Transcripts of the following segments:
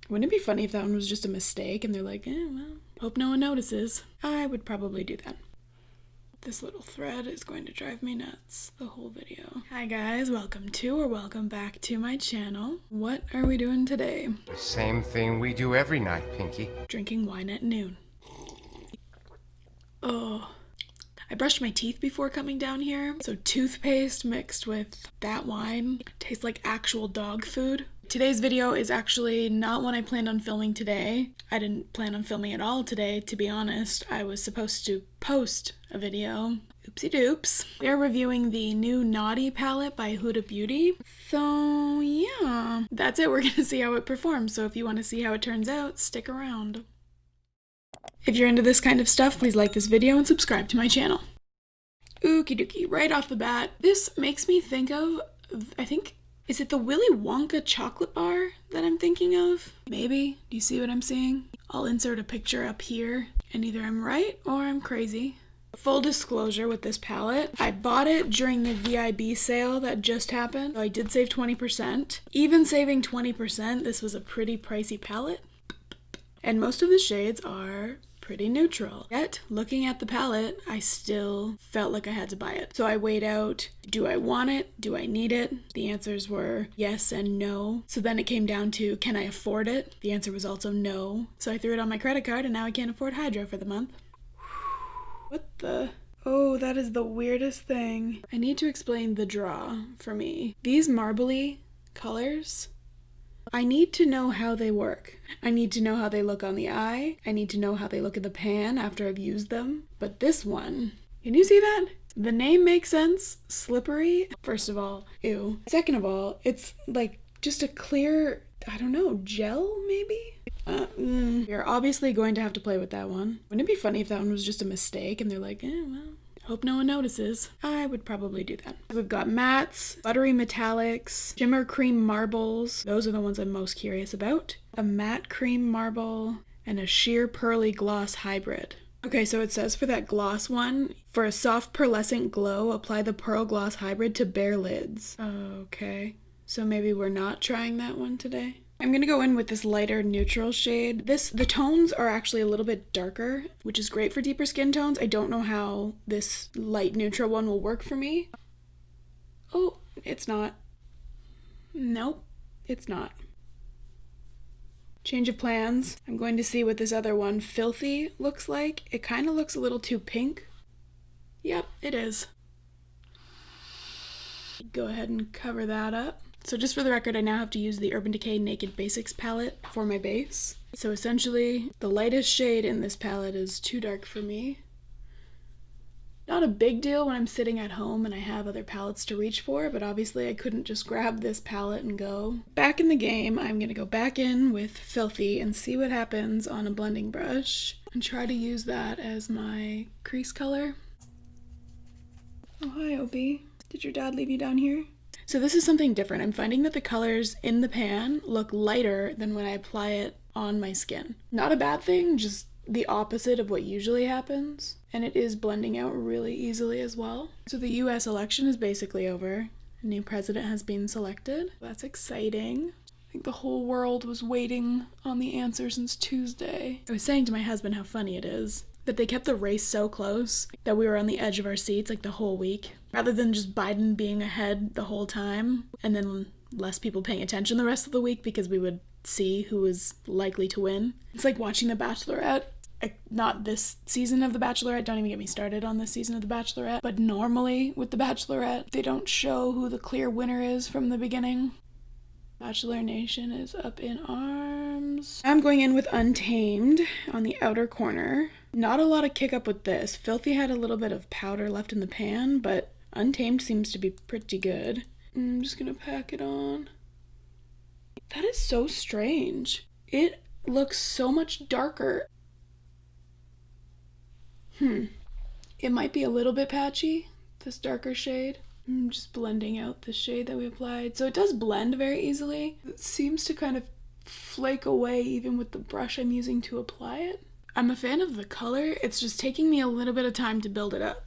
Wouldn't it be funny if that one was just a mistake and they're like, well, hope no one notices? I would probably do that. This little thread is going to drive me nuts the whole video. Hi guys, welcome back to my channel. What are we doing today? The same thing we do every night, Pinky. Drinking wine at noon. Oh, I brushed my teeth before coming down here, so toothpaste mixed with that wine tastes like actual dog food. Today's video is actually not one I planned on filming today. I didn't plan on filming at all today, to be honest. I was supposed to post a video. Oopsie doops. We are reviewing the new NUDE palette by Huda Beauty. So yeah, that's it. We're gonna see how it performs. So if you want to see how it turns out, stick around. If you're into this kind of stuff, please like this video and subscribe to my channel. Okie dokie, right off the bat, this makes me think of, I think, is it the Willy Wonka chocolate bar that I'm thinking of? Maybe. Do you see what I'm seeing? I'll insert a picture up here, and either I'm right or I'm crazy. Full disclosure with this palette, I bought it during the VIB sale that just happened. So I did save 20%. Even saving 20%, this was a pretty pricey palette. And most of the shades are pretty neutral. Yet, looking at the palette, I still felt like I had to buy it. So I weighed out, do I want it? Do I need it? The answers were yes and no. So then it came down to, can I afford it? The answer was also no. So I threw it on my credit card and now I can't afford Hydro for the month. What the? Oh, that is the weirdest thing. I need to explain the draw for me. These marbly colors, I need to know how they work. I need to know how they look on the eye. I need to know how they look in the pan after I've used them. But this one, can you see that? The name makes sense. Slippery. First of all, ew. Second of all, it's like just a clear, I don't know, gel maybe? We're obviously going to have to play with that one. Wouldn't it be funny if that one was just a mistake and they're like, well, hope no one notices? I would probably do that. We've got mattes, buttery metallics, shimmer cream marbles. Those are the ones I'm most curious about. A matte cream marble and a sheer pearly gloss hybrid. Okay, so it says for that gloss one, for a soft pearlescent glow, apply the pearl gloss hybrid to bare lids. Okay, so maybe we're not trying that one today. I'm gonna go in with this lighter neutral shade. The tones are actually a little bit darker, which is great for deeper skin tones. I don't know how this light neutral one will work for me. Oh, it's not. Nope, it's not. Change of plans. I'm going to see what this other one, Filthy, looks like. It kind of looks a little too pink. Yep, it is. Go ahead and cover that up. So just for the record, I now have to use the Urban Decay Naked Basics palette for my base. So essentially, the lightest shade in this palette is too dark for me. Not a big deal when I'm sitting at home and I have other palettes to reach for, but obviously I couldn't just grab this palette and go. Back in the game, I'm gonna go back in with Filthy and see what happens on a blending brush and try to use that as my crease color. Oh, hi, Opie. Did your dad leave you down here? So this is something different. I'm finding that the colors in the pan look lighter than when I apply it on my skin. Not a bad thing, just the opposite of what usually happens. And it is blending out really easily as well. So the US election is basically over. A new president has been selected. That's exciting. I think the whole world was waiting on the answer since Tuesday. I was saying to my husband how funny it is that they kept the race so close that we were on the edge of our seats like the whole week, rather than just Biden being ahead the whole time and then less people paying attention the rest of the week because we would see who was likely to win. It's like watching The Bachelorette. Not this season of The Bachelorette, don't even get me started on this season of The Bachelorette, but normally with The Bachelorette, they don't show who the clear winner is from the beginning. Bachelor Nation is up in arms. I'm going in with Untamed on the outer corner. Not a lot of kick up with this. Filthy had a little bit of powder left in the pan, but Untamed seems to be pretty good. I'm just gonna pack it on. That is so strange. It looks so much darker. It might be a little bit patchy, this darker shade. I'm just blending out the shade that we applied. So it does blend very easily. It seems to kind of flake away even with the brush I'm using to apply it. I'm a fan of the color. It's just taking me a little bit of time to build it up.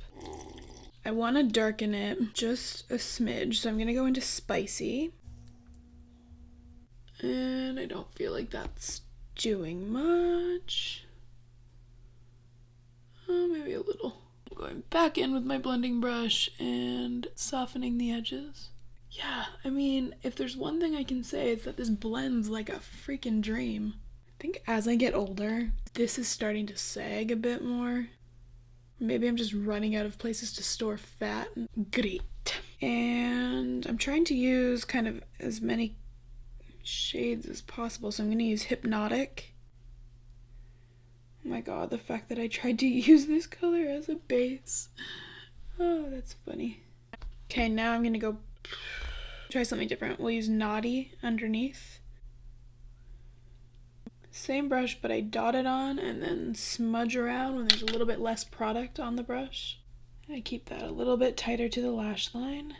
I want to darken it just a smidge, so I'm going to go into Spicy. And I don't feel like that's doing much. Oh, maybe a little. I'm going back in with my blending brush and softening the edges. Yeah, I mean, if there's one thing I can say, it's that this blends like a freaking dream. I think as I get older, this is starting to sag a bit more. Maybe I'm just running out of places to store fat. Great. And I'm trying to use kind of as many shades as possible, so I'm going to use Hypnotic. Oh my god, the fact that I tried to use this color as a base. Oh, that's funny. Okay, now I'm going to go try something different. We'll use Naughty underneath. Same brush, but I dot it on and then smudge around when there's a little bit less product on the brush. I keep that a little bit tighter to the lash line.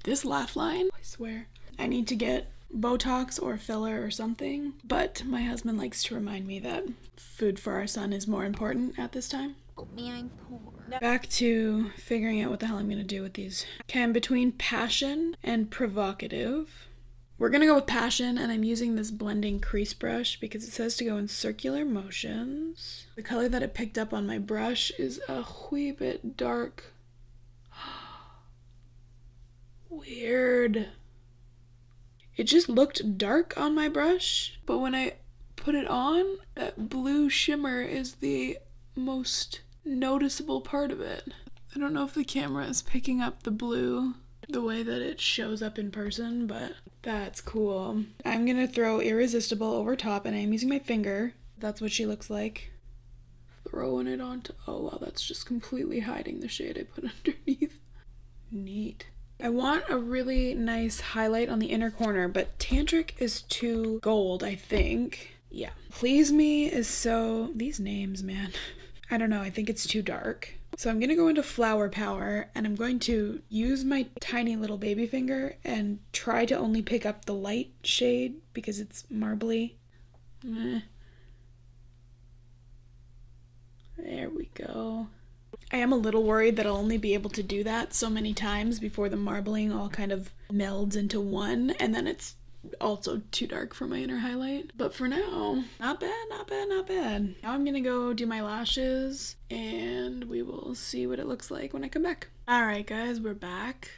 This laugh line, I swear. I need to get Botox or filler or something, but my husband likes to remind me that food for our son is more important at this time. I'm poor. Back to figuring out what the hell I'm gonna do with these. Okay, I'm between passion and provocative. We're gonna go with passion, and I'm using this blending crease brush because it says to go in circular motions. The color that it picked up on my brush is a wee bit dark. Weird. It just looked dark on my brush, but when I put it on, that blue shimmer is the most noticeable part of it. I don't know if the camera is picking up the blue the way that it shows up in person, but that's cool. I'm gonna throw Irresistible over top, and I'm using my finger. That's what she looks like. Throwing it onto, oh wow, that's just completely hiding the shade I put underneath. Neat. I want a really nice highlight on the inner corner, but Tantric is too gold, I think. Yeah. Please Me is so, these names, man. I don't know, I think it's too dark. So I'm gonna go into Flower Power, and I'm going to use my tiny little baby finger and try to only pick up the light shade because it's marbly. There we go. I am a little worried that I'll only be able to do that so many times before the marbling all kind of melds into one, and then it's also too dark for my inner highlight. But for now, not bad, not bad, not bad. Now I'm gonna go do my lashes, and we will see what it looks like when I come back. Alright guys, we're back.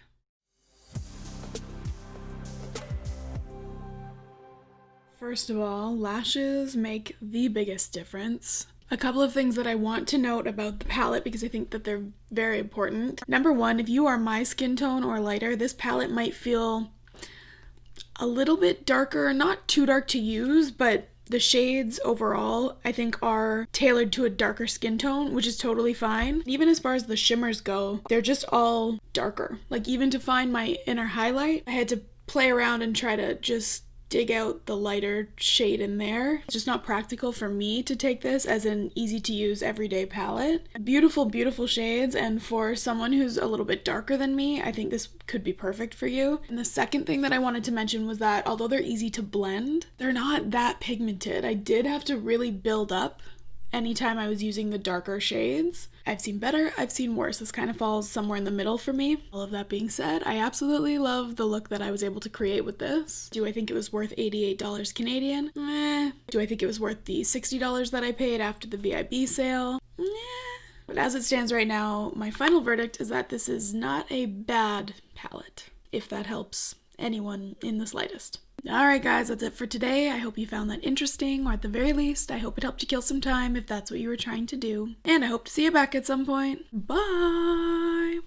First of all, lashes make the biggest difference. A couple of things that I want to note about the palette because I think that they're very important. Number one, if you are my skin tone or lighter, this palette might feel a little bit darker, not too dark to use, but the shades overall I think are tailored to a darker skin tone, which is totally fine. Even as far as the shimmers go, they're just all darker. Like even to find my inner highlight, I had to play around and try to just dig out the lighter shade in there. It's just not practical for me to take this as an easy to use everyday palette. Beautiful, beautiful shades, and for someone who's a little bit darker than me, I think this could be perfect for you. And the second thing that I wanted to mention was that although they're easy to blend, they're not that pigmented. I did have to really build up anytime I was using the darker shades. I've seen better, I've seen worse. This kind of falls somewhere in the middle for me. All of that being said, I absolutely love the look that I was able to create with this. Do I think it was worth $88 Canadian? Meh. Do I think it was worth the $60 that I paid after the VIB sale? Meh. But as it stands right now, my final verdict is that this is not a bad palette, if that helps anyone in the slightest. Alright guys, that's it for today. I hope you found that interesting, or at the very least, I hope it helped you kill some time if that's what you were trying to do. And I hope to see you back at some point. Bye!